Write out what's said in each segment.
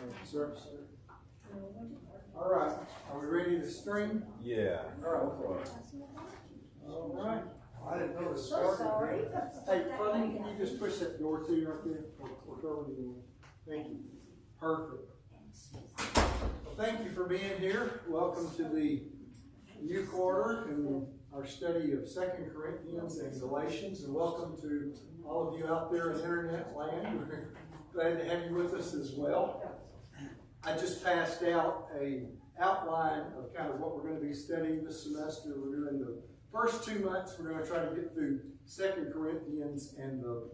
Thank you, sir. All right. Are we ready to stream? Yeah. All right. I didn't know the So sorry. Hey, Funny, can you just push that door to you right there? Or over the door. Thank you. Perfect. Well, thank you for being here. Welcome to the new quarter in our study of 2 Corinthians and Galatians. And welcome to all of you out there in internet land. We're glad to have you with us as well. I just passed out an outline of kind of what we're going to be studying this semester. We're doing the first 2 months. We're going to try to get through 2 Corinthians, and the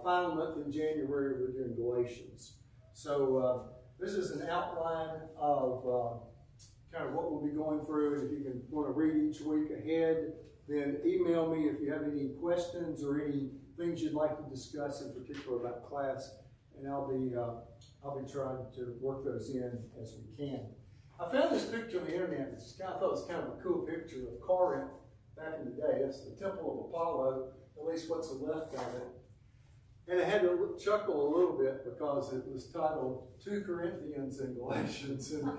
final month in January we're doing Galatians. So this is an outline of kind of what we'll be going through. And if you want to read each week ahead, then email me if you have any questions or any things you'd like to discuss in particular about class, and I'll be trying to work those in as we can. I found this picture on the internet. I thought it was kind of a cool picture of Corinth back in the day. That's the Temple of Apollo, at least what's left of it. And I had to chuckle a little bit because it was titled 2 Corinthians and Galatians. And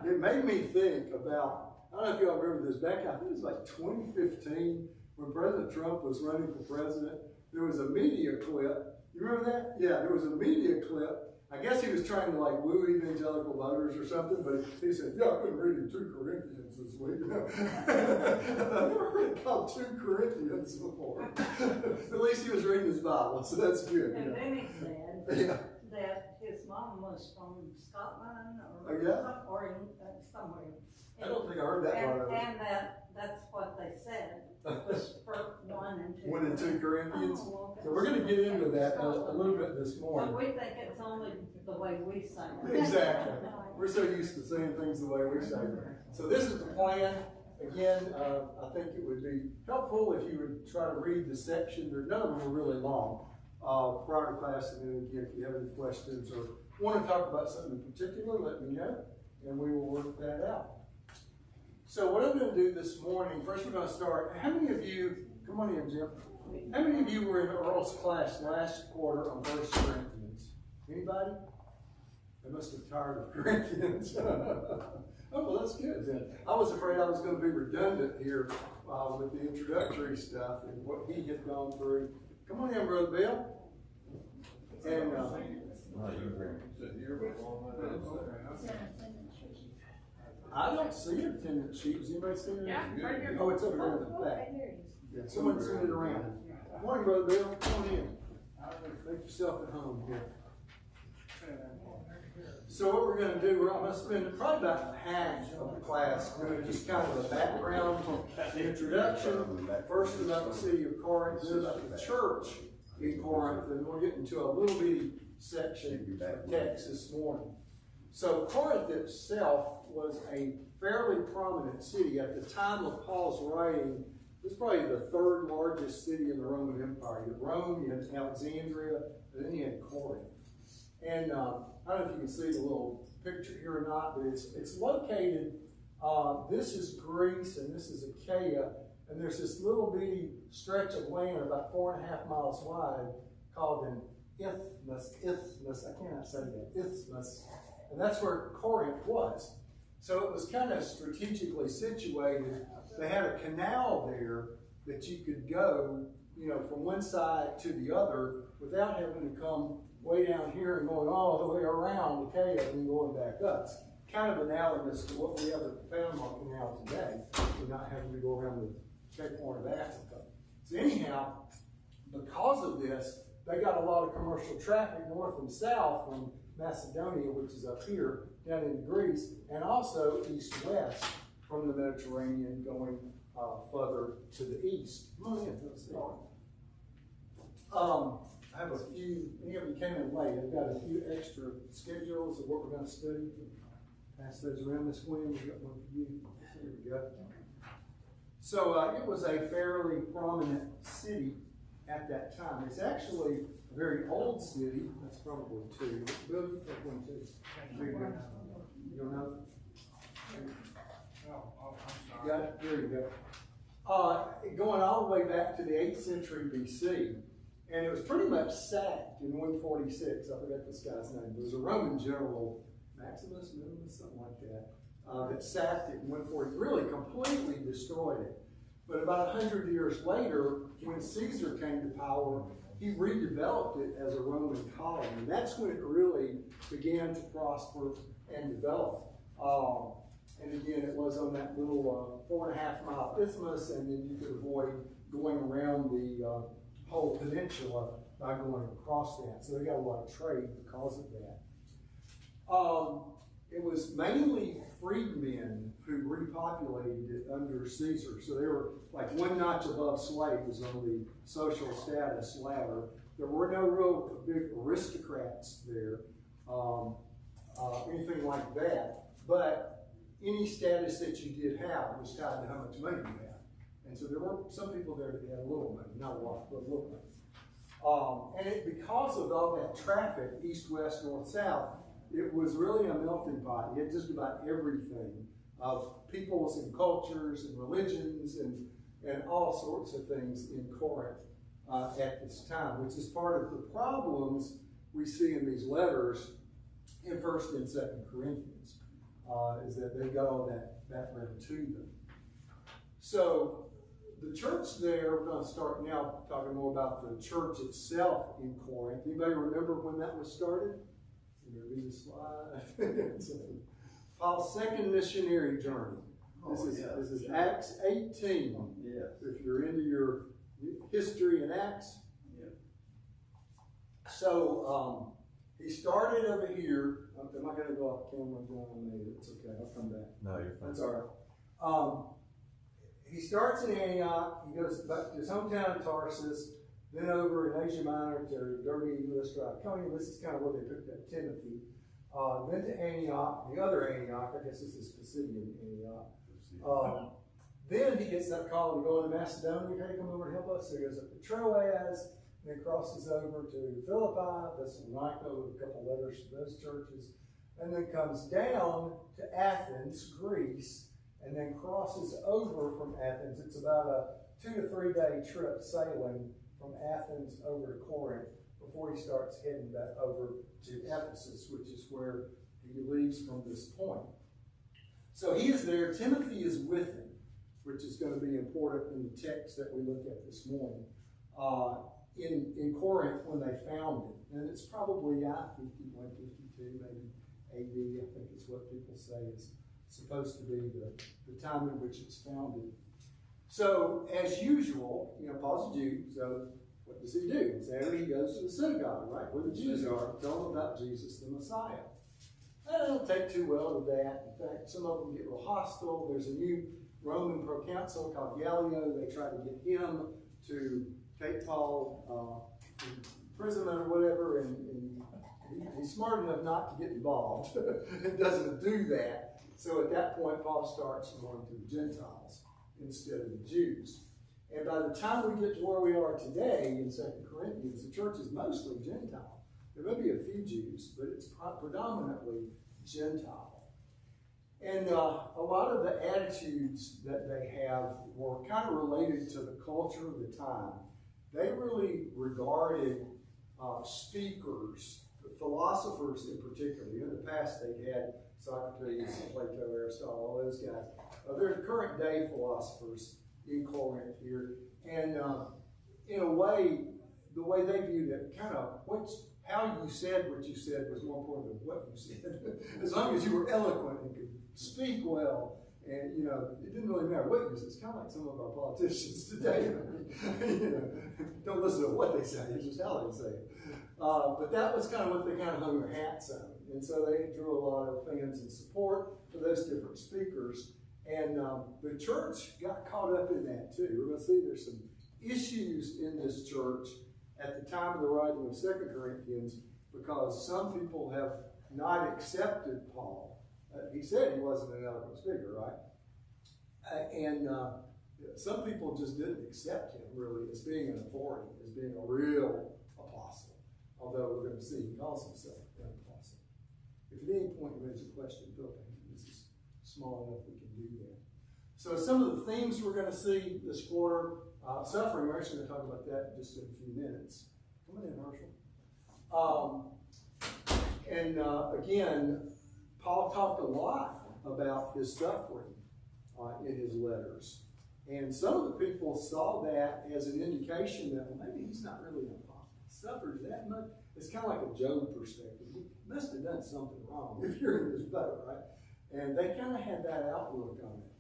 it made me think about, I don't know if y'all remember this, back, I think it was like 2015, when President Trump was running for president, there was a media clip. You remember that? Yeah, there was a media clip. I guess he was trying to like woo evangelical voters or something, but he said, yeah, I've been reading 2 Corinthians this week. I've never heard it called 2 Corinthians before. At least he was reading his Bible, so that's good. And then he said that his mom was from Scotland or somewhere. I don't think I heard that part of it. And that's what they said. Was for 1 and 2. 1 and 2 Corinthians. Oh, so we're going to get into that a little bit this morning. But we think it's only the way we say it. Exactly. We're so used to saying things the way we say them. So this is the plan. Again, I think it would be helpful if you would try to read the section. None of them are really long prior to class. And then again, if you have any questions or want to talk about something in particular, let me know, and we will work that out. So what I'm going to do this morning, first we're going to start. How many of you, come on in, Jim. How many of you were in Earl's class last quarter on 1 Corinthians? Anybody? I must have tired of Corinthians. Oh, well, that's good then. I was afraid I was going to be redundant here with the introductory stuff and what he had gone through. Come on in, Brother Bill. And I don't see an attendance sheet. Does anybody see it? Yeah, right here. Oh, it's over there in the back. Yeah, someone send it around. Good morning, Brother Bill. Come on in. Make yourself at home here. So what we're going to do, I'm going to spend probably about half of the class doing just kind of a background, the introduction, first about the city of Corinth, then about the church in Corinth, and we'll get into a little bitty section of text this morning. So Corinth itself was a fairly prominent city. At the time of Paul's writing, it was probably the 3rd largest city in the Roman Empire. You had Rome, you had Alexandria, and then you had Corinth. And I don't know if you can see the little picture here or not, but it's located, this is Greece and this is Achaia, and there's this little bitty stretch of land about 4.5 miles wide called an isthmus, I cannot say that, isthmus, and that's where Corinth was. So it was kind of strategically situated. They had a canal there that you could go, from one side to the other without having to come way down here and going all the way around Achaia and then going back up. It's kind of analogous to what we have at the Panama Canal today. We're not having to go around the Cape Horn of Africa. So anyhow, because of this, they got a lot of commercial traffic north and south from Macedonia, which is up here, down in Greece, and also east-west from the Mediterranean going further to the east. Come on in, let's see. I have a few, any of you came in late, I've got a few extra schedules of what we're going to study. Pass those around this way. We've got one for you. Here we go. So it was a fairly prominent city at that time. It's actually a very old city. That's probably 2. Bill, you take one too. You don't know? I'm sorry. Got it? There you go. Going all the way back to the 8th century BC. And it was pretty much sacked in 146. I forgot this guy's name. There was a Roman general, Maximus, something like that, that sacked it in 140, really completely destroyed it. But about 100 years later, when Caesar came to power, he redeveloped it as a Roman colony. And that's when it really began to prosper and develop. And again, it was on that little 4.5-mile isthmus, and then you could avoid going around the whole peninsula by going across that. So they got a lot of trade because of that. It was mainly freedmen who repopulated it under Caesar. So they were like one notch above slaves on the social status ladder. There were no real big aristocrats there, anything like that. But any status that you did have was tied to how much money you had. And so there were some people there that had a little money, not a lot, but a little money. And because of all that traffic, east, west, north, south, it was really a melting pot. You had just about everything of peoples and cultures and religions and all sorts of things in Corinth at this time, which is part of the problems we see in these letters in 1st and 2nd Corinthians, is that they got all that background to them. So the church there, we're going to start now talking more about the church itself in Corinth. Anybody remember when that was started? Read the slide. Paul's second missionary journey. This is Acts 18. Yes. If you're into your history in Acts. Yeah. So he started over here. Am I going to go off camera, John? It's okay. I'll come back. No, you're fine. That's all right. He starts in Antioch. He goes back to his hometown of Tarsus. Then over in Asia Minor to Derbe, Lystra, Iconium. This is kind of where they picked up Timothy. Then to Antioch, the other Antioch. I guess this is Pisidian Antioch. Then he gets that call to go into Macedonia. Hey, come over and help us. So he goes up to Troas, then crosses over to Philippi, Thessalonica, with a couple letters to those churches, and then comes down to Athens, Greece, and then crosses over from Athens. It's about a 2 to 3 day trip sailing from Athens over to Corinth before he starts heading back over to Ephesus, which is where he leaves from this point. So he is there. Timothy is with him, which is going to be important in the text that we look at this morning. In Corinth when they found it. And it's probably 51, 52, maybe AD, I think is what people say is supposed to be the time in which it's founded. So, as usual, Paul's a Jew, so what does he do? Saturday he goes to the synagogue, right, where the Jews are, tell them about Jesus the Messiah. They don't take too well to that. In fact, some of them get real hostile. There's a new Roman proconsul called Gallio. They try to get him to take Paul in prison or whatever, and he's smart enough not to get involved. It doesn't do that. So at that point, Paul starts going to the Gentiles instead of the Jews. And by the time we get to where we are today in 2 Corinthians, the church is mostly Gentile. There may be a few Jews, but it's predominantly Gentile. And a lot of the attitudes that they have were kind of related to the culture of the time. They really regarded speakers, philosophers in particular. In the past, they had Socrates, Plato, Aristotle, all those guys. They're current day philosophers in Corinth here. And in a way, the way they viewed it, kind of how you said what you said was more important than what you said. As long as you were eloquent and could speak well, and it didn't really matter what you said. It's kind of like some of our politicians today. Don't listen to what they say, it's just how they say it. But that was kind of what they kind of hung their hats on. And so they drew a lot of fans and support for those different speakers. And the church got caught up in that too. We're going to see there's some issues in this church at the time of the writing of 2 Corinthians because some people have not accepted Paul. He said he wasn't an eloquent speaker, right? And some people just didn't accept him really as being an authority, as being a real apostle. Although we're going to see he calls himself an apostle. If at any point you raise a question, Philip, this is small enough we can do that. So some of the themes we're going to see this quarter, suffering, we're actually going to talk about that in just in a few minutes. Come in, Herschel. Again, Paul talked a lot about his suffering in his letters. And some of the people saw that as an indication that, well, maybe he's not really an apostle. He suffers that much. It's kind of like a Job perspective. He must have done something wrong if you're in this boat, right? And they kind of had that outlook on it.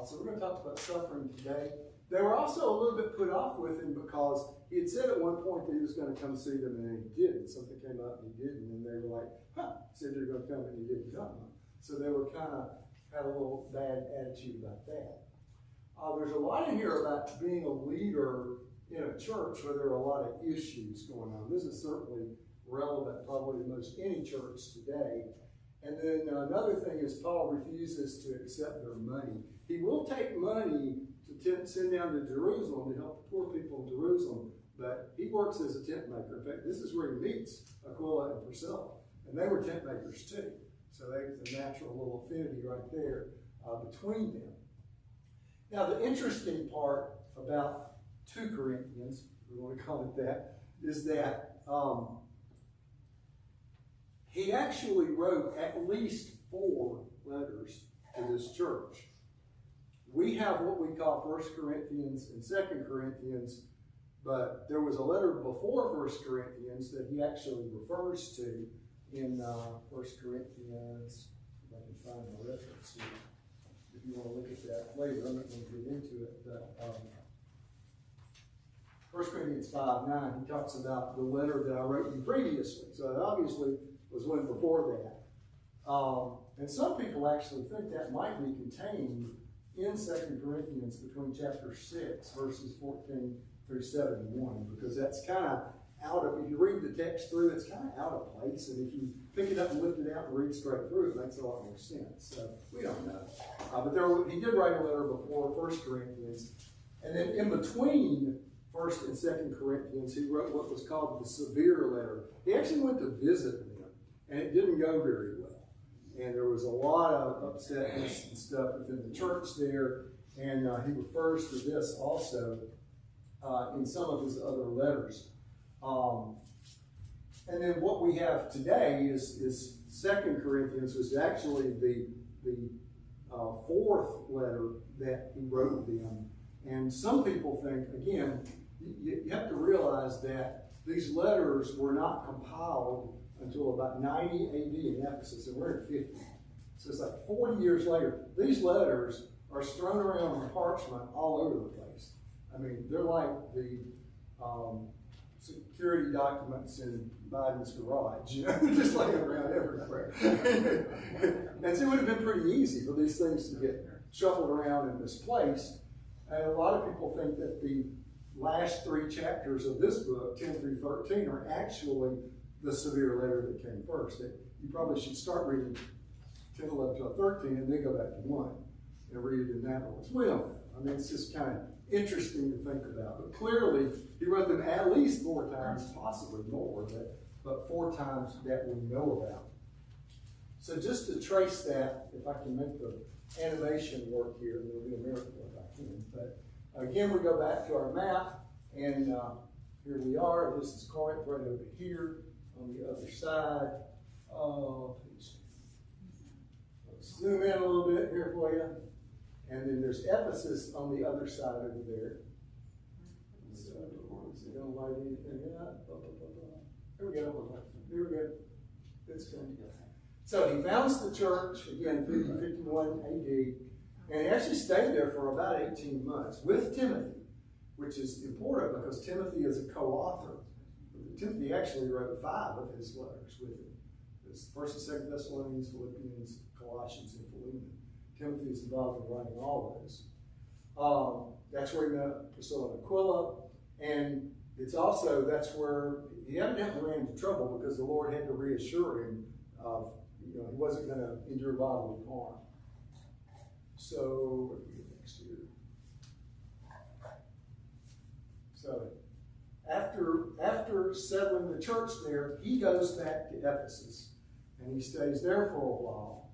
So we're going to talk about suffering today. They were also a little bit put off with him because he had said at one point that he was going to come see them, and then he didn't. Something came up and he didn't, and they were like, said you're going to come, and he didn't come. So they were kind of had a little bad attitude about that. There's a lot in here about being a leader in a church where there are a lot of issues going on. This is certainly relevant probably to most any church today. And then another thing is Paul refuses to accept their money. He will take money to send down to Jerusalem to help the poor people in Jerusalem, but he works as a tent maker. In fact, this is where he meets Aquila and Priscilla, and they were tent makers too. So there's a natural little affinity right there between them. Now, the interesting part about 2 Corinthians, if we want to call it that, is that he actually wrote at least 4 letters to this church. We have what we call 1 Corinthians and 2 Corinthians, but there was a letter before 1 Corinthians that he actually refers to in 1 Corinthians. If I can find my reference here. If you want to look at that later, I'm not going to get into it. But 1 Corinthians 5:9, he talks about the letter that I wrote you previously. So it obviously was one before that. And some people actually think that might be contained in 2 Corinthians between chapter 6, verses 14 through 71, because that's kind of out of, if you read the text through, it's kind of out of place. And if you pick it up and lift it out and read straight through, it makes a lot more sense. So we don't know. But he did write a letter before 1 Corinthians. And then in between 1 and 2 Corinthians, he wrote what was called the severe letter. He actually went to visit them, and it didn't go very well. And there was a lot of upsetness and stuff within the church there. And he refers to this also in some of his other letters. And then what we have today is 2 Corinthians, was actually the 4th letter that he wrote them. And some people think, again, you have to realize that these letters were not compiled until about 90 AD in Ephesus, and we're at 50. So it's like 40 years later. These letters are strewn around on parchment all over the place. I mean, they're like the security documents in Biden's garage, you know, just laying around everywhere. And so it would have been pretty easy for these things to get shuffled around and misplaced. And a lot of people think that the last 3 chapters of this book, 10 through 13, are actually the severe letter that came first. That you probably should start reading 10, 11, 12, 13, and then go back to 1 and read it in that order. We don't know. I mean, it's just kind of interesting to think about. But clearly, he wrote them at least 4 times, possibly more, but 4 times that we know about. So just to trace that, if I can make the animation work here, it'll be a miracle if I can. But again, we go back to our map, and here we are. This is Corinth right over here on the other side. Let's zoom in a little bit here for you. And then there's Ephesus on the other side over there. So, is it going to light anything up? Here we go. Here we go. It's good. So he founds the church, again, 51 AD. And he actually stayed there for about 18 months with Timothy, which is important because Timothy is a co-author. Timothy actually wrote 5 of his letters with him. It's 1st and 2nd Thessalonians, Philippians, Colossians, and Philemon. Timothy is involved in writing all those. That's where he met Priscilla and Aquila. And it's also, that's where he evidently ran into trouble because the Lord had to reassure him of, he wasn't going to endure bodily harm. So, what do we get next year? So, after settling the church there, he goes back to Ephesus, and he stays there for a while.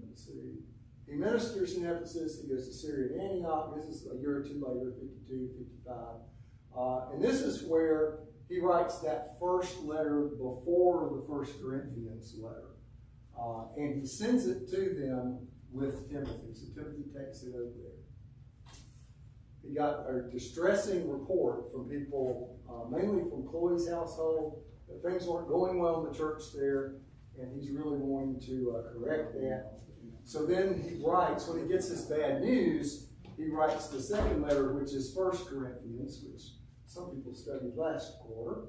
Let's see. He ministers in Ephesus. He goes to Syria and Antioch. This is a year or 2 later, 52, 55. And this is where he writes that first letter before the First Corinthians letter. And he sends it to them with Timothy. So Timothy takes it over there. He got a distressing report from people, mainly from Chloe's household, that things weren't going well in the church there, and he's really wanting to correct that. So then he writes, when he gets this bad news, he writes the second letter, which is 1 Corinthians, which some people studied last quarter.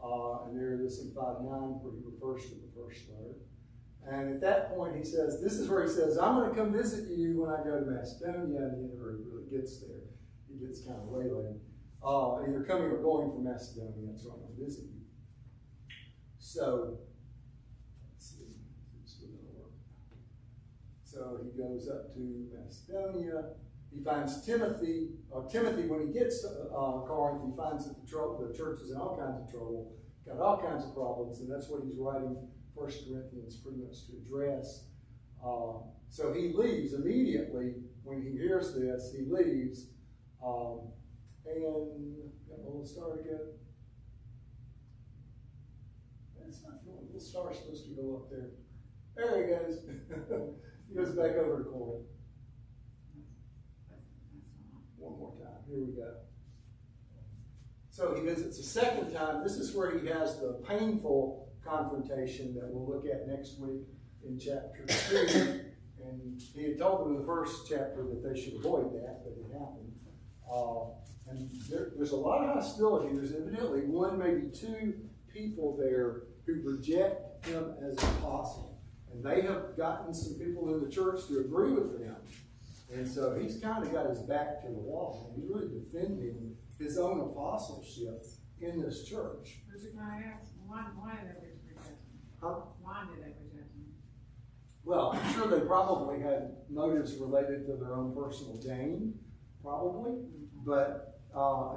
And there it is in 5:9, where he refers to the first letter. And at that point, he says, this is where he says, I'm going to come visit you when I go to Macedonia. And he never really gets there. He gets kind of waylaid. Either coming or going from Macedonia, so I'm going to visit you. So, let's see. So he goes up to Macedonia. He finds Timothy. Timothy, when he gets to Corinth, he finds that the church is in all kinds of trouble, got all kinds of problems, and that's what he's writing 1 Corinthians pretty much to address. So he leaves immediately when he hears this. He leaves, and got a little star again. That's not the little star's supposed to go up there. There he goes. He goes back over to Corinth. One more time. Here we go. So he visits a second time. This is where he has the painful confrontation that we'll look at next week in chapter 2. And he had told them in the first chapter that they should avoid that, but it happened. And there's a lot of hostility. There's evidently one, maybe two people there who reject him as an apostle. And they have gotten some people in the church to agree with them. And so he's kind of got his back to the wall. And he's really defending his own apostleship in this church. Can I ask, why did they reject him? Huh? Why did they reject him? Well, I'm sure they probably had motives related to their own personal gain, probably. But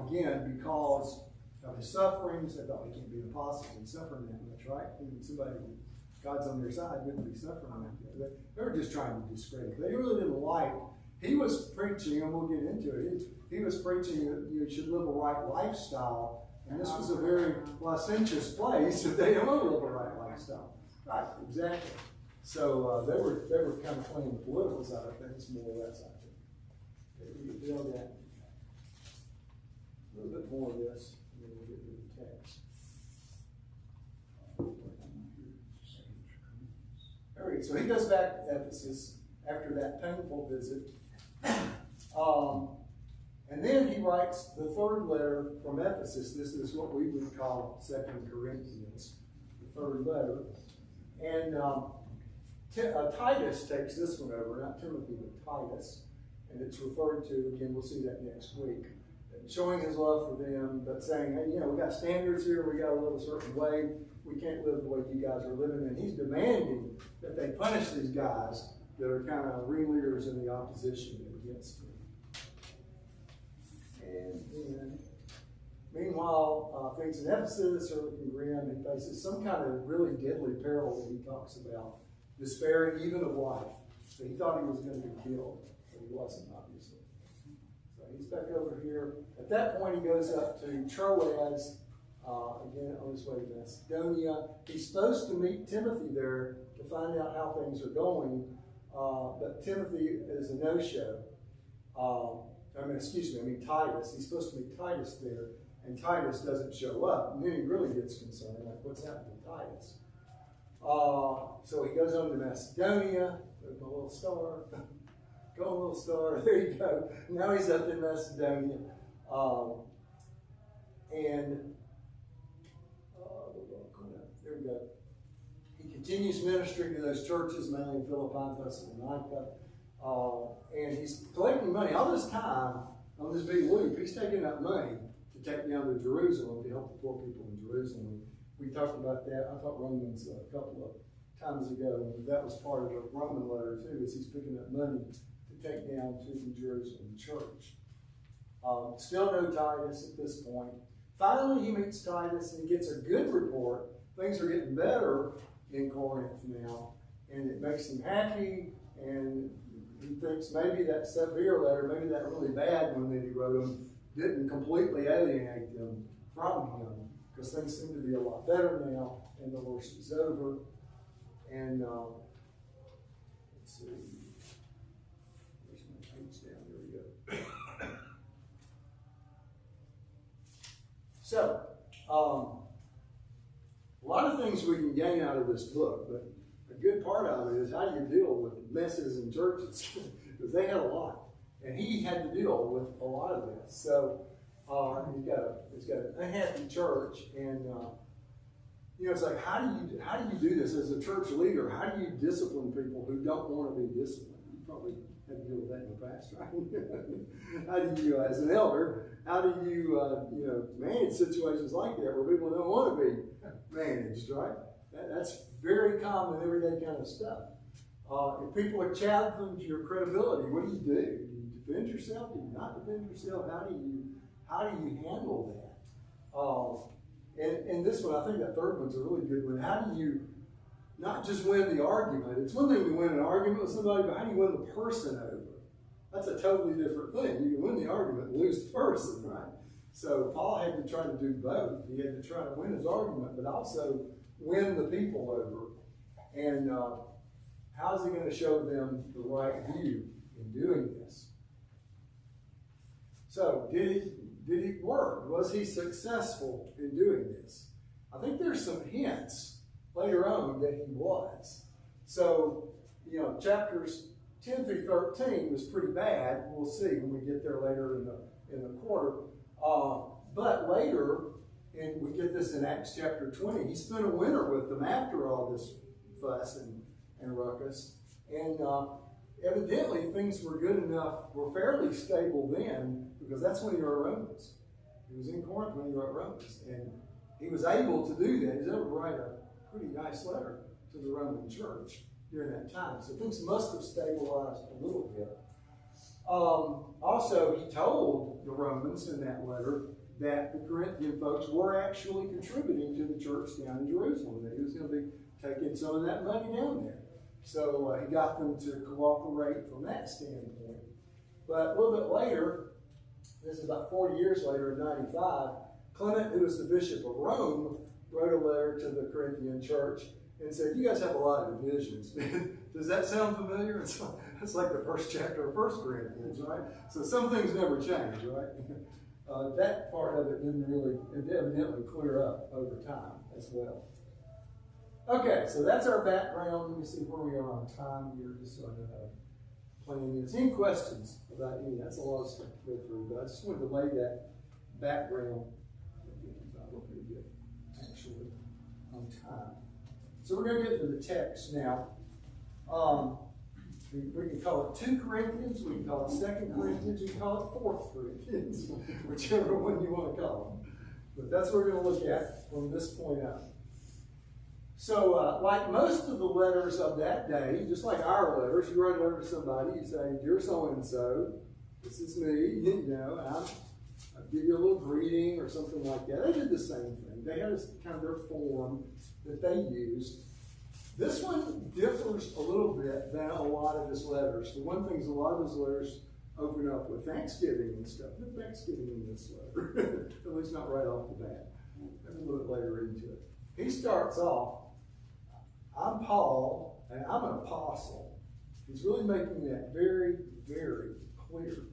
again, because of his sufferings, they thought he can't be an apostle and suffering that much, right? And somebody with God's on their side wouldn't be suffering like that. They were just trying to discredit. They really didn't like. He was preaching, and we'll get into it. He was preaching that you should live a right lifestyle, and this was a very licentious place, so they don't want to live a right lifestyle. Right, exactly. So they were kind of playing the political side of things, more or less, I think. Okay, we know that. A little bit more of this, and then we'll get to the text. All right, so he goes back to Ephesus after that painful visit. And then he writes the third letter from Ephesus. This is what we would call 2 Corinthians, the third letter. And Titus takes this one over, not Timothy, but Titus. And it's referred to, again, we'll see that next week. Showing his love for them, but saying, hey, we got standards here, we got to live a certain way. We can't live the way you guys are living. And he's demanding that they punish these guys that are kind of ringleaders in the opposition against him. And then, meanwhile, things in Ephesus are looking grim. He faces some kind of really deadly peril that he talks about, despairing even of life. So he thought he was going to be killed, but he wasn't, obviously. So he's back over here. At that point, he goes up to Troas, again on his way to Macedonia. He's supposed to meet Timothy there to find out how things are going, but Timothy is a no-show. Titus. He's supposed to meet Titus there, and Titus doesn't show up. And then he really gets concerned, like, what's happening to Titus? So he goes on to Macedonia. There's my little star. Go on, little star. There you go. Now he's up in Macedonia. There we go. He continues ministering to those churches, mainly in Philippi and Thessalonica. And he's collecting money. All this time, on this big loop, he's taking that money to take down to Jerusalem to help the poor people in Jerusalem. We talked about that. I taught Romans a couple of times ago. That was part of the Roman letter, too, is he's picking up money to take down to the Jerusalem church. Still no Titus at this point. Finally, he meets Titus and he gets a good report. Things are getting better in Corinth now, and it makes him happy, and he thinks maybe that severe letter, maybe that really bad one that he wrote him, didn't completely alienate them from him, because things seem to be a lot better now, and the worst is over. And let's see, where's my page down? There we go. So, a lot of things we can gain out of this book, but a good part of it is how you deal with messes in churches, because they had a lot, and he had to deal with a lot of this. So he's got an unhappy church, and it's like, how do you do this as a church leader? How do you discipline people who don't want to be disciplined? You probably had to deal with that in the past, right? How do you, as an elder, how do you manage situations like that where people don't want to be managed, right? That's very common, everyday kind of stuff. If people are challenging your credibility, what do? Do you defend yourself? Do you not defend yourself? How do you handle that? And this one, I think that third one's a really good one. How do you not just win the argument? It's one thing to win an argument with somebody, but how do you win the person over? That's a totally different thing. You can win the argument and lose the person, right? So Paul had to try to do both. He had to try to win his argument, but also win the people over. And how's he going to show them the right view in doing this? So did it work? Was he successful in doing this? I think there's some hints later on that he was. So, chapters 10 through 13 was pretty bad. We'll see when we get there later in the quarter. But later, and we get this in Acts chapter 20, he spent a winter with them after all this fuss and ruckus. And evidently things were good enough, were fairly stable then, because that's when he wrote Romans. He was in Corinth when he wrote Romans. And he was able to do that. He was able to write a pretty nice letter to the Roman church during that time. So things must have stabilized a little bit. Also, he told the Romans in that letter that the Corinthian folks were actually contributing to the church down in Jerusalem, that he was going to be taking some of that money down there. So he got them to cooperate from that standpoint. But a little bit later, this is about 40 years later in 95, Clement, who was the bishop of Rome, wrote a letter to the Corinthian church and said, you guys have a lot of divisions. Does that sound familiar? It's like the first chapter of 1 Corinthians, right? So some things never change, right? That part of it didn't evidently clear up over time as well. Okay, so that's our background. Let me see where we are on time here, just so I know how to plan this. Any questions about any? That's a lot of stuff to go through, but I just wanted to lay that background. We're pretty good, actually, on time. So we're going to get to the text now. We can call it 2 Corinthians, we can call it 2 Corinthians, we can call it 4 Corinthians, whichever one you want to call them. But that's what we're going to look at from this point on. So, like most of the letters of that day, just like our letters, you write a letter to somebody, you say, dear so-and-so, this is me, and I'll give you a little greeting or something like that. They did the same thing. They had kind of their form that they used. This one differs a little bit than a lot of his letters. The one thing is a lot of his letters open up with Thanksgiving and stuff. No Thanksgiving in this letter, at least not right off the bat. Maybe a little bit later into it. He starts off, I'm Paul, and I'm an apostle. He's really making that very, very clear.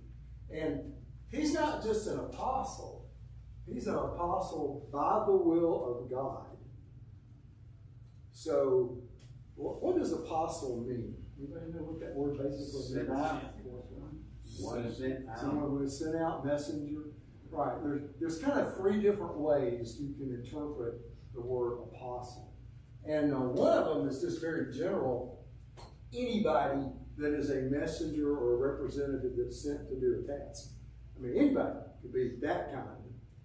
And he's not just an apostle. He's an apostle by the will of God. So, what does apostle mean? Anybody know what that word basically means? Someone who is sent out, messenger. Right. There's kind of 3 different ways you can interpret the word apostle. And one of them is just very general. Anybody that is a messenger or a representative that's sent to do a task. I mean, anybody could be that kind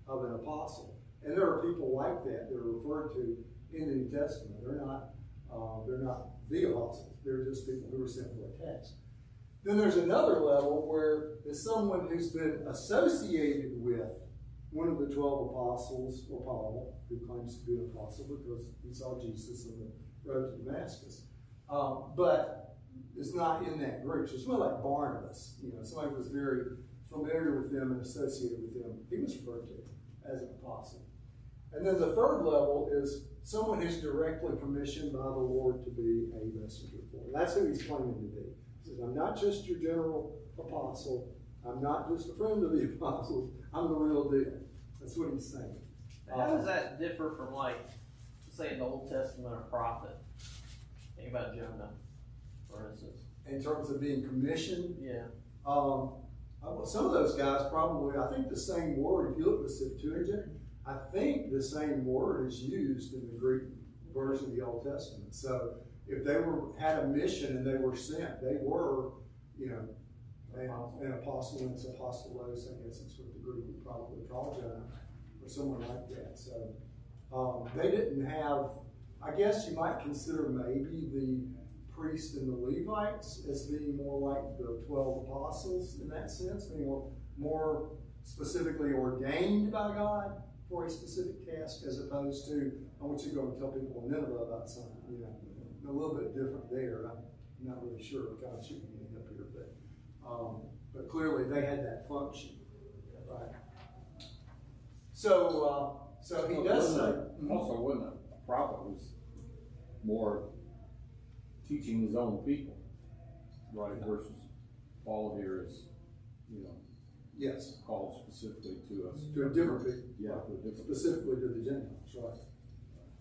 of an apostle. And there are people like that that are referred to in the New Testament. They're not the apostles. They're just people who were sent for a task. Then there's another level where it's someone who's been associated with one of the 12 apostles, or Paul, who claims to be an apostle because he saw Jesus on the road to Damascus. But it's not in that group. So it's more like Barnabas. Somebody who was very familiar with them and associated with them, he was referred to as an apostle. And then the third level is someone who's directly commissioned by the Lord to be a messenger for him. That's who he's claiming to be. He says, I'm not just your general apostle. I'm not just a friend of the apostles. I'm the real deal. That's what he's saying. How does that differ from, like, say, in the Old Testament, a prophet? Think about Jonah, for instance. In terms of being commissioned? Yeah. Some of those guys probably, I think the same word, if you look at the Septuagint, I think the same word is used in the Greek version of the Old Testament. So if they had a mission and they were sent, they were, an apostle, and it's apostolos, I guess it's what the Greek would probably call Jonah, or someone like that. So they didn't have, I guess you might consider maybe the priests and the Levites as being more like the 12 apostles in that sense, being more specifically ordained by God for a specific task, as opposed to, I want you to go and tell people in Nineveh about something, a little bit different there. I'm not really sure, kind of shooting me up here, but clearly they had that function, right? So he does say. Also, wasn't a prophet was more teaching his own people, right? Versus Paul here is, yes, called specifically to us. To a different people. Yeah, to a different specifically to the Gentiles, right?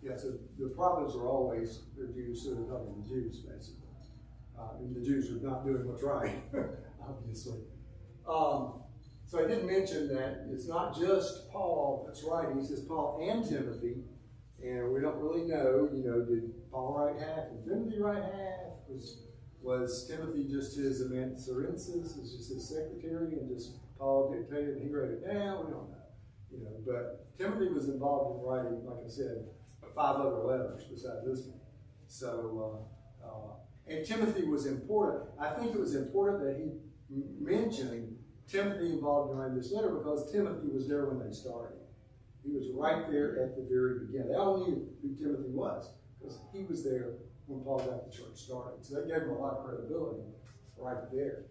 Yeah, so the prophets are always, they're Jews, so they're talking to the Jews, basically. And the Jews are not doing what's right, obviously. So I didn't mention that it's not just Paul that's writing. He says Paul and Timothy, and we don't really know, did Paul write half and Timothy write half? Was Timothy just his amanuensis, was just his secretary, and just Paul dictated and he wrote it down? We don't know. But Timothy was involved in writing, like I said, 5 other letters besides this one. So, and Timothy was important. I think it was important that he mentioned Timothy involved in writing this letter because Timothy was there when they started. He was right there at the very beginning. They all knew who Timothy was because he was there when Paul got the church started. So that gave him a lot of credibility right there.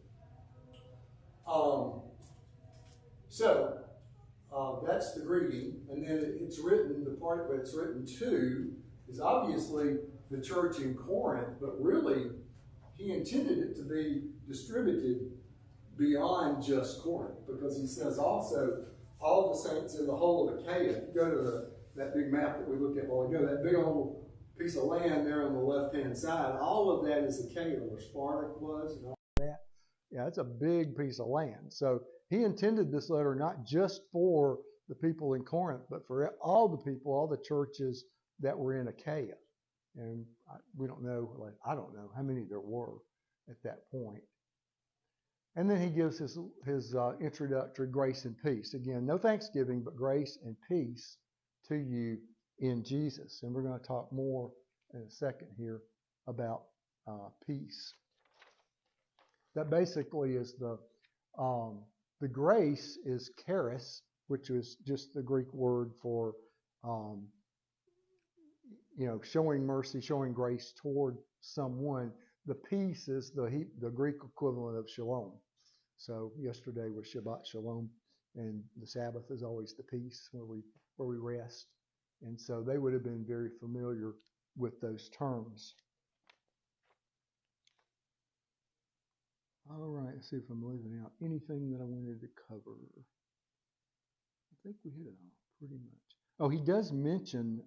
That's the greeting. And then it's written, the part that it's written to is obviously the church in Corinth, but really he intended it to be distributed beyond just Corinth, because he says also all the saints in the whole of Achaia. If you go to that big map that we looked at a while ago, that big old piece of land there on the left-hand side, all of that is Achaia, where Sparta was and all that. Yeah, it's a big piece of land. So he intended this letter not just for the people in Corinth, but for all the people, all the churches that were in Achaia. And we don't know, I don't know how many there were at that point. And then he gives his introductory grace and peace. Again, no thanksgiving, but grace and peace to you in Jesus. And we're going to talk more in a second here about peace. That basically is the grace is charis, which is just the Greek word for showing mercy, showing grace toward someone. The peace is the Greek equivalent of shalom. So yesterday was Shabbat Shalom, and the Sabbath is always the peace where we rest. And so they would have been very familiar with those terms. All right, let's see if I'm leaving out anything that I wanted to cover. I think we hit it all pretty much. Oh, he does mention,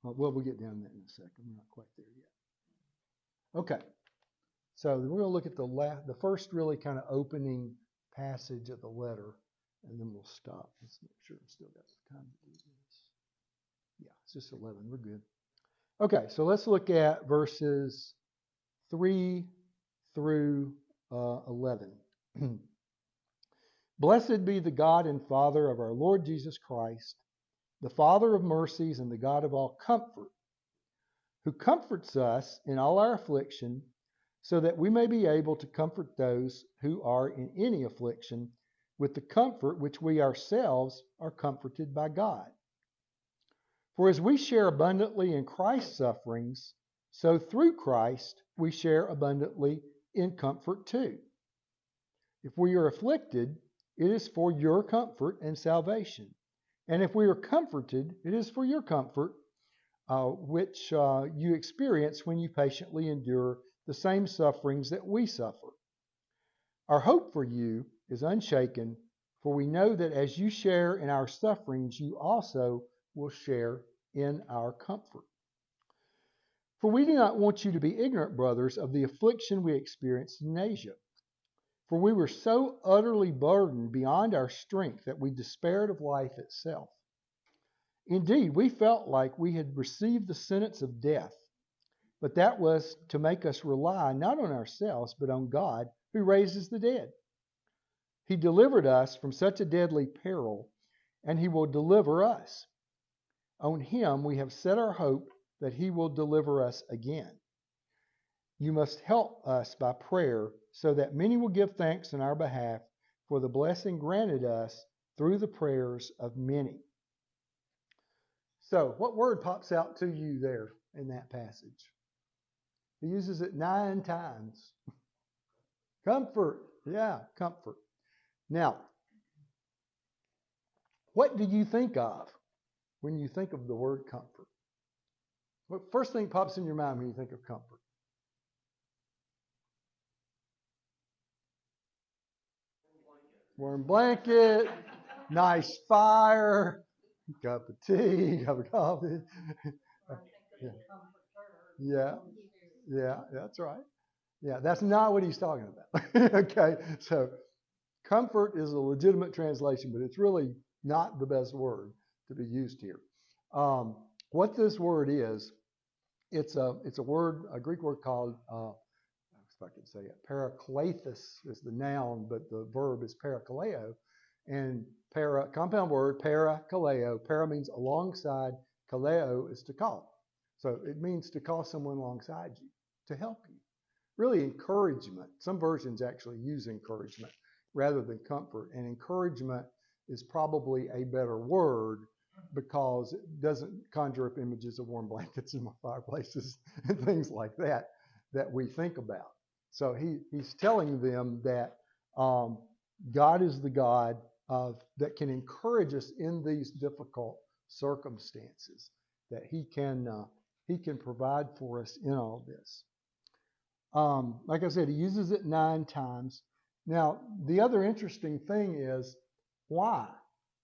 we'll get down to that in a second. We're not quite there yet. Okay, so we're going to look at the first really kind of opening passage of the letter, and then we'll stop. Let's make sure I've still got the time to do this. Yeah, it's just 11. We're good. Okay, so let's look at verses 3 through 11. Blessed be the God and Father of our Lord Jesus Christ, the Father of mercies and the God of all comfort, who comforts us in all our affliction, so that we may be able to comfort those who are in any affliction with the comfort which we ourselves are comforted by God. For as we share abundantly in Christ's sufferings, so through Christ we share abundantly in comfort too. If we are afflicted, it is for your comfort and salvation. And if we are comforted, it is for your comfort, which you experience when you patiently endure the same sufferings that we suffer. Our hope for you is unshaken, for we know that as you share in our sufferings, you also will share in our comfort. For we do not want you to be ignorant, brothers, of the affliction we experienced in Asia. For we were so utterly burdened beyond our strength that we despaired of life itself. Indeed, we felt like we had received the sentence of death, but that was to make us rely not on ourselves, but on God, who raises the dead. He delivered us from such a deadly peril, and He will deliver us. On Him we have set our hope that He will deliver us again. You must help us by prayer, so that many will give thanks on our behalf for the blessing granted us through the prayers of many. So, what word pops out to you there in that passage? He uses it 9 times. Comfort. Yeah, comfort. Now, what do you think of when you think of the word comfort? What first thing pops in your mind when you think of comfort? Warm blanket, nice fire, cup of tea, cup of coffee. Yeah, that's right. Yeah, that's not what he's talking about. Okay, so comfort is a legitimate translation, but it's really not the best word to be used here. What this word is, it's a word, a Greek word called, if I could say it, parakletos is the noun, but the verb is parakaleo. And compound word, parakaleo. Para means alongside, kaleo is to call. So it means to call someone alongside you, to help you. Really encouragement. Some versions actually use encouragement rather than comfort. And encouragement is probably a better word because it doesn't conjure up images of warm blankets in my fireplaces and things like that we think about. So he's telling them that God is the God that can encourage us in these difficult circumstances, that He can provide for us in all this. Like I said, he uses it 9 times. Now, the other interesting thing is why?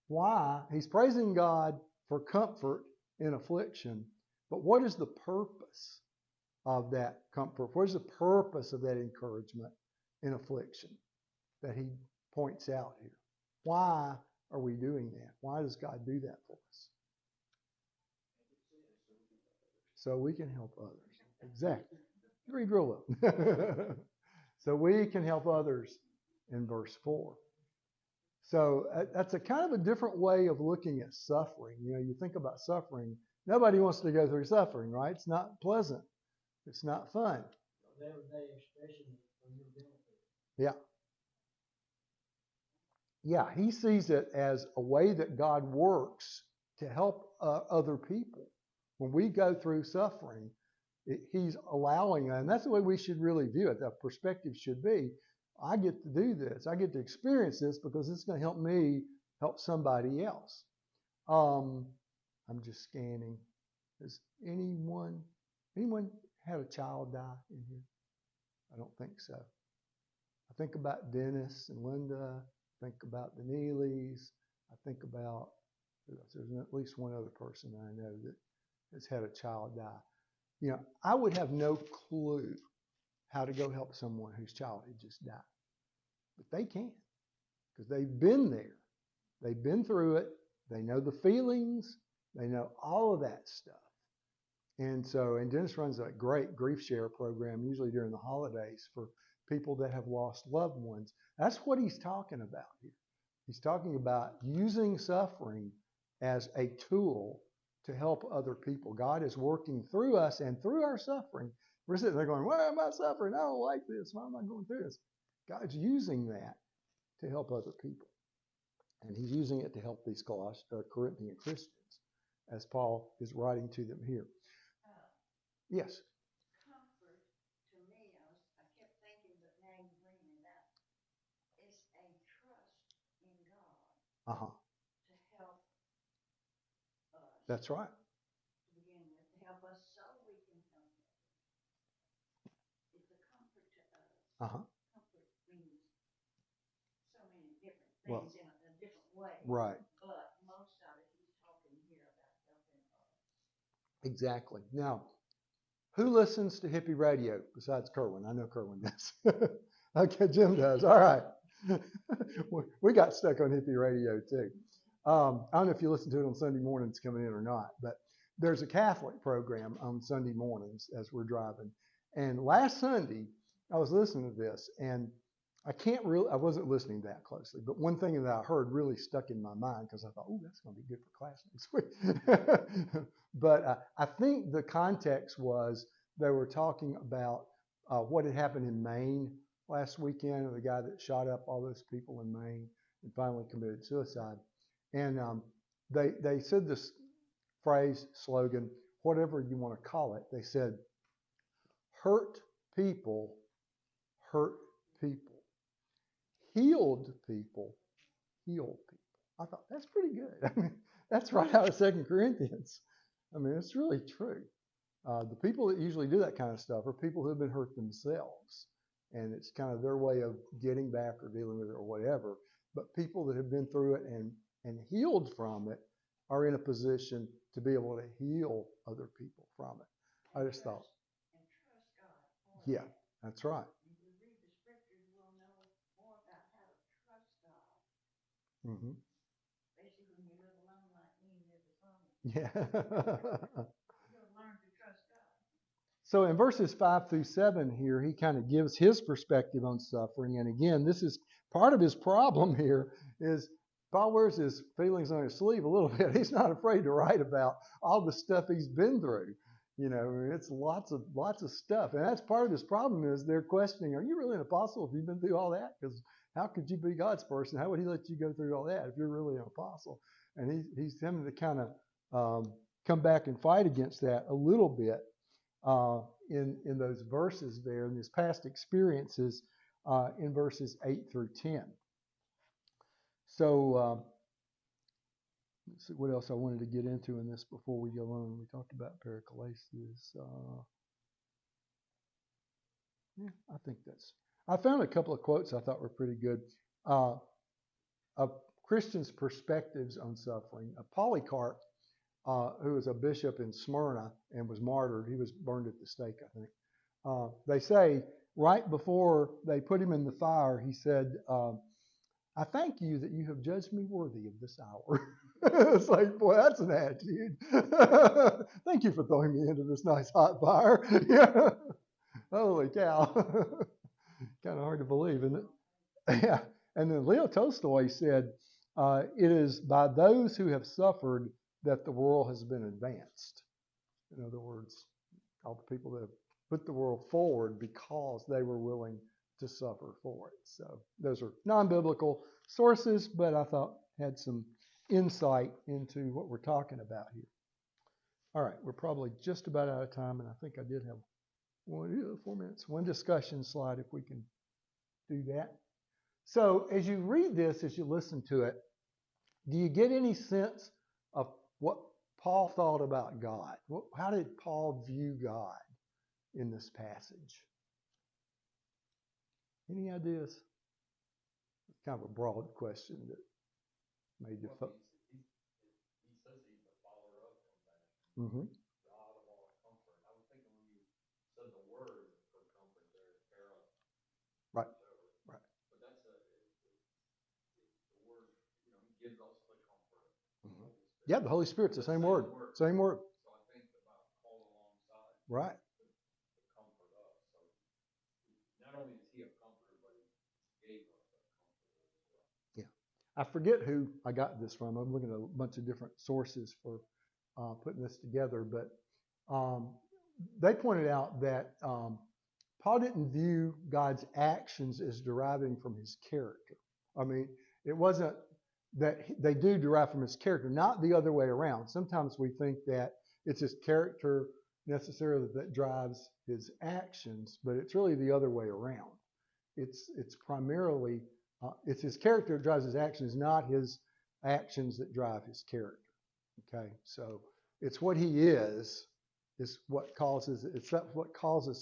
Why? He's praising God for comfort in affliction, but what is the purpose of that comfort? What is the purpose of that encouragement in affliction that he points out here? Why are we doing that? Why does God do that for us? So we can help others. Exactly. Read real well. So we can help others in verse 4. So that's a kind of a different way of looking at suffering. You know, you think about suffering. Nobody wants to go through suffering, right? It's not pleasant. It's not fun. Yeah. Yeah, he sees it as a way that God works to help other people. When we go through suffering, he's allowing, and that's the way we should really view it. The perspective should be, I get to do this. I get to experience this because it's going to help me help somebody else. I'm just scanning. Has anyone had a child die in here? I don't think so. I think about Dennis and Linda. I think about the Neelys. I think about, there's at least one other person I know that has had a child die. You know, I would have no clue how to go help someone whose child had just died. But they can, because they've been there. They've been through it. They know the feelings. They know all of that stuff. And Dennis runs a great grief share program, usually during the holidays, for people that have lost loved ones. That's what he's talking about here. He's talking about using suffering as a tool to help other people. God is working through us and through our suffering. We're sitting there going, why am I suffering? I don't like this. Why am I going through this? God's using that to help other people. And he's using it to help these Corinthian Christians, as Paul is writing to them here. Yes? Comfort, to me, I kept thinking, but now you bring it up, is Uh-huh. to help us. That's right. To begin with, to help us so we can help others. It's a comfort to us. Uh-huh. Comfort means so many different things Well, in a different way. Right. But most of it, he's talking here about helping us. Exactly. Now, who listens to hippie radio besides Kerwin? I know Kerwin does. Okay, Jim does. All right. We got stuck on hippie radio too. I don't know if you listen to it on Sunday mornings coming in or not, but there's a Catholic program on Sunday mornings as we're driving. And last Sunday, I was listening to this, and I wasn't listening that closely, but one thing that I heard really stuck in my mind because I thought, oh, that's going to be good for class next week. But I think the context was they were talking about what had happened in Maine last weekend, of the guy that shot up all those people in Maine and finally committed suicide. And they said this phrase, slogan, whatever you want to call it. They said, hurt people hurt people. Healed people heal people. I thought, that's pretty good. I mean, that's right out of 2 Corinthians. I mean, it's really true. The people that usually do that kind of stuff are people who have been hurt themselves. And it's kind of their way of getting back or dealing with it or whatever. But people that have been through it and healed from it are in a position to be able to heal other people from it. I just thought. And trust God. Yeah, that's right. If we read the scriptures, we'll know more about how to trust God. Mm-hmm. Especially when you live alone like me and live alone. Yeah. You'll learn to trust God. So in verses 5 through 7 here, he kind of gives his perspective on suffering. And again, this is part of his problem here is Paul wears his feelings on his sleeve a little bit. He's not afraid to write about all the stuff he's been through. You know, it's lots of stuff. And that's part of his problem is they're questioning, are you really an apostle if you've been through all that? Because how could you be God's person? How would he let you go through all that if you're really an apostle? And he's having to kind of come back and fight against that a little bit in those verses there, in his past experiences in verses 8 through 10. So let's see what else I wanted to get into in this before we go on. We talked about perichoresis. Yeah, I think I found a couple of quotes I thought were pretty good. Of Christians' perspectives on suffering. Polycarp, who was a bishop in Smyrna and was martyred, he was burned at the stake, I think. They say right before they put him in the fire, he said, I thank you that you have judged me worthy of this hour. It's like, boy, that's an attitude. Thank you for throwing me into this nice hot fire. Yeah. Holy cow. Kind of hard to believe, isn't it? Yeah. And then Leo Tolstoy said, it is by those who have suffered that the world has been advanced. In other words, all the people that have put the world forward because they were willing to suffer for it. So those are non-biblical sources, but I thought had some insight into what we're talking about here. All right, we're probably just about out of time, and I think I did have 4 minutes. One discussion slide, if we can do that. So as you read this, as you listen to it, do you get any sense of what Paul thought about God? How did Paul view God in this passage? Any ideas? It's kind of a broad question that made you think. He says he's the father of compassion, Mm-hmm. God of all comfort. I was thinking when you said the word for comfort there, para, Right. whatever. Right. But that's the word, he gives us the comfort. Mm-hmm. The Holy Spirit. Yeah, the Holy Spirit's the same word. Same word. So I think about called alongside. Right. To comfort us. So not only is he a comforter, but he gave us a comforter as well. Yeah. I forget who I got this from. I'm looking at a bunch of different sources for putting this together, but they pointed out that Paul didn't view God's actions as deriving from his character. I mean, it wasn't that they do derive from his character, not the other way around. Sometimes we think that it's his character necessarily that drives his actions, but it's really the other way around. It's primarily it's his character that drives his actions, not his actions that drive his character. Okay, so it's what he is what causes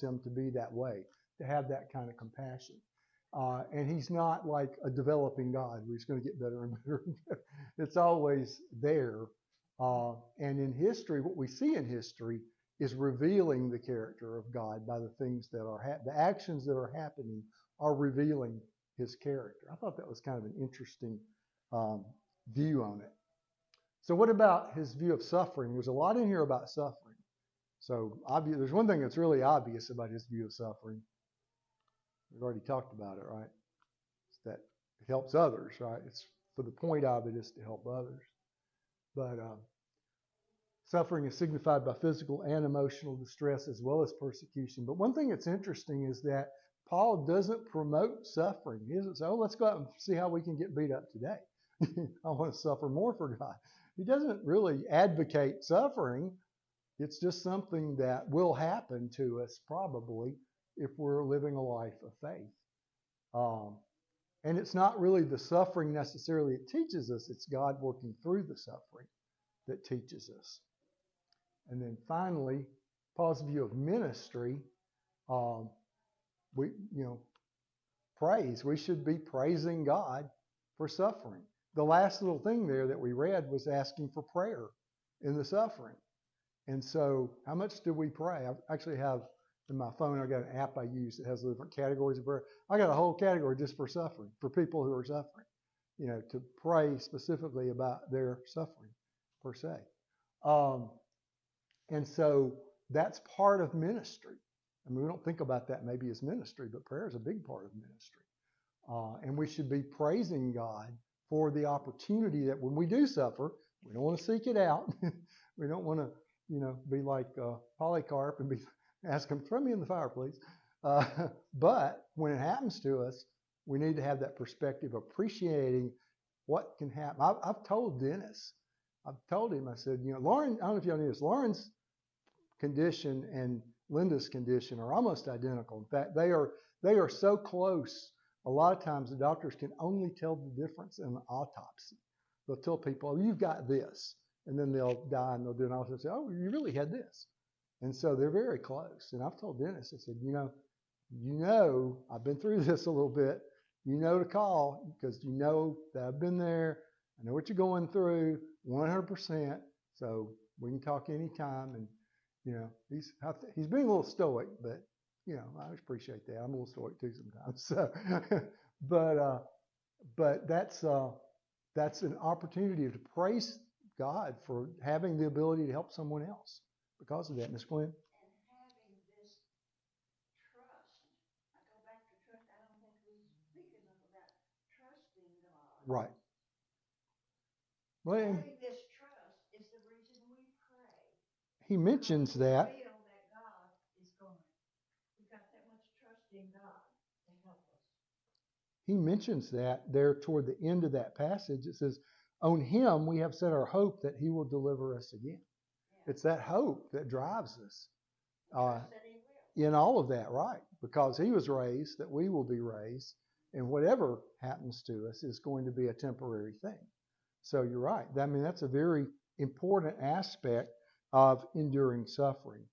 him to be that way, to have that kind of compassion. And he's not like a developing God where he's going to get better and better and better. It's always there. And in history, what we see in history is revealing the character of God by the things that are the actions that are happening are revealing his character. I thought that was kind of an interesting view on it. So what about his view of suffering? There's a lot in here about suffering. So there's one thing that's really obvious about his view of suffering. We've already talked about it, right? It's that it helps others, right? It's for the point of it is to help others. But suffering is signified by physical and emotional distress as well as persecution. But one thing that's interesting is that Paul doesn't promote suffering. He doesn't say, oh, let's go out and see how we can get beat up today. I want to suffer more for God. He doesn't really advocate suffering. It's just something that will happen to us probably if we're living a life of faith. And it's not really the suffering necessarily it teaches us. It's God working through the suffering that teaches us. And then finally, Paul's view of ministry. Praise. We should be praising God for suffering. The last little thing there that we read was asking for prayer in the suffering. And so how much do we pray? I actually have in my phone, I've got an app I use that has different categories of prayer. I got a whole category just for suffering, for people who are suffering, to pray specifically about their suffering per se. And so that's part of ministry. I mean, we don't think about that maybe as ministry, but prayer is a big part of ministry. And we should be praising God for the opportunity that when we do suffer, we don't want to seek it out. We don't want to, be like Polycarp and ask him, throw me in the fire, please. But when it happens to us, we need to have that perspective of appreciating what can happen. I've told Dennis, I said, Lauren, I don't know if y'all knew this, Lauren's condition and Linda's condition are almost identical. In fact, they are so close. A lot of times the doctors can only tell the difference in the autopsy. They'll tell people, oh, you've got this. And then they'll die and they'll do an autopsy and say, oh, you really had this. And so they're very close. And I've told Dennis, I said, I've been through this a little bit. To call because that I've been there. I know what you're going through 100%. So we can talk anytime. And, he's being a little stoic, but, I appreciate that. I'm a little stoic too sometimes. So, but that's an opportunity to praise God for having the ability to help someone else because of that. Miss Glenn? And having this trust. I go back to trust. I don't think we speak enough about trusting God. Right. Well, having this trust is the reason we pray. He mentions that. We feel that God is going. We've got that much trust in God to help us. He mentions that there toward the end of that passage. It says, on him we have set our hope that he will deliver us again. Yeah. It's that hope that drives us in all of that, right? Because he was raised, that we will be raised, and whatever happens to us is going to be a temporary thing. So you're right. I mean, that's a very important aspect of enduring suffering.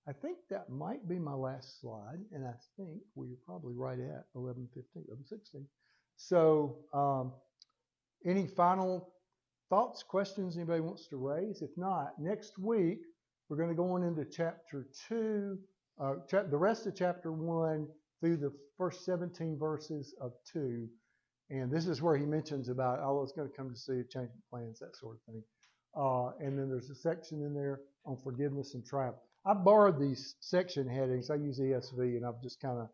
I think that might be my last slide, and I think we're probably right at 11:16. So any final thoughts, questions anybody wants to raise? If not, next week we're going to go on into chapter 2, the rest of chapter 1 through the first 17 verses of 2. And this is where he mentions about, I was going to come to see changing plans, that sort of thing. And then there's a section in there on forgiveness and triumph. I borrowed these section headings. I use ESV, and I just kind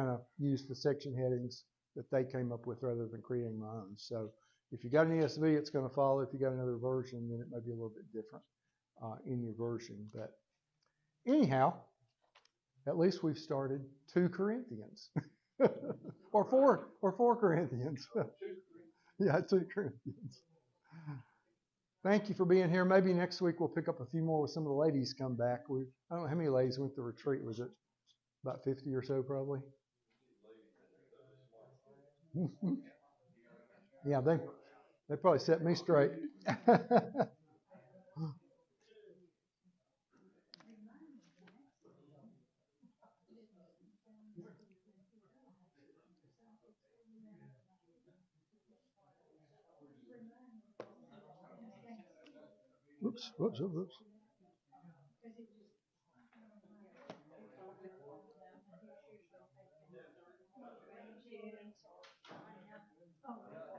of used the section headings that they came up with rather than creating my own. So if you got an ESV, it's going to follow. If you got another version, then it may be a little bit different in your version. But anyhow, at least we've started 2 Corinthians. or 4 Corinthians. Yeah, 2 Corinthians. Thank you for being here. Maybe next week we'll pick up a few more with some of the ladies come back. I don't know how many ladies went to the retreat. Was it about 50 or so probably? Yeah, They probably set me straight. Whoops.